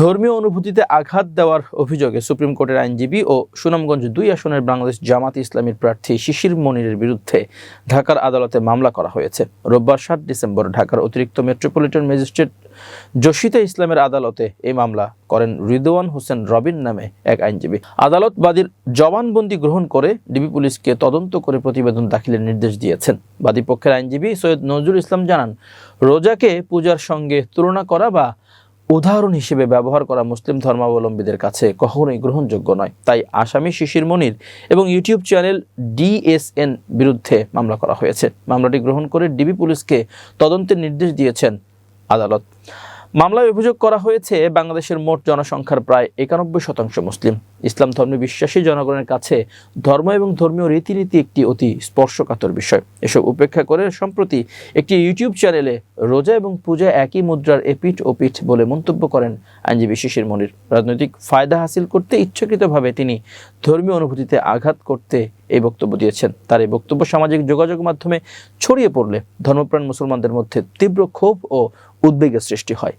ধর্মীয় অনুভূতিতে আঘাত দেওয়ার অভিযোগে সুপ্রিম কোর্টের আইনজীবী ও সুনামগঞ্জ ২ আসনের বাংলাদেশ জামাত ইসলামীর প্রার্থী শিশির মনিরের বিরুদ্ধে ঢাকার আদালতে মামলা করা হয়েছে। রোববার ৭ ডিসেম্বর ঢাকার অতিরিক্ত মেট্রোপলিটন ম্যাজিস্ট্রেট জসিতা ইসলামের আদালতে এই মামলা করেন রিদওয়ান হোসেন রবিন নামে এক আইনজীবী। আদালত বাদীর জবানবন্দি গ্রহণ করে ডিবি পুলিশকে তদন্ত করে প্রতিবেদন দাখিলের নির্দেশ দিয়েছেন। বাদী পক্ষের আইনজীবী সৈয়দ নজরুল ইসলাম জানান, রোজাকে পূজার সঙ্গে তুলনা করা বা উদাহরণ হিসেবে ব্যবহার করা মুসলিম ধর্মাবলম্বীদের কাছে কখনোই গ্রহণযোগ্য নয়। তাই আসামি শিশির মনির এবং ইউটিউব চ্যানেল DSN বিরুদ্ধে মামলা করা হয়েছে। মামলাটি গ্রহণ করে ডিবি পুলিশকে তদন্তের নির্দেশ দিয়েছেন আদালত। মামলায় অভিযোগ করা হয়েছে, বাংলাদেশের মোট জনসংখ্যার প্রায় ৯১% মুসলিম। ইসলাম ধর্মে বিশ্বাসী জনগণের কাছে ধর্ম এবং ধর্মীয় রীতিনীতি একটি অতি স্পর্শকাতর বিষয়। এসব উপেক্ষা করে সম্প্রতি একটি ইউটিউব চ্যানেলে রোজা এবং পূজা একই মুদ্রার এপিঠ ওপিঠ বলে মন্তব্য করেন আইনজীবী শিশির মনির। রাজনৈতিক ফায়দা হাসিল করতে ইচ্ছাকৃতভাবে তিনি ধর্মীয় অনুভূতিতে আঘাত করতে এই বক্তব্য দিয়েছেন। তার এই বক্তব্য সামাজিক যোগাযোগ মাধ্যমে ছড়িয়ে পড়লে ধর্মপ্রাণ মুসলমানদের মধ্যে তীব্র ক্ষোভ ও উদ্বেগের সৃষ্টি হয়।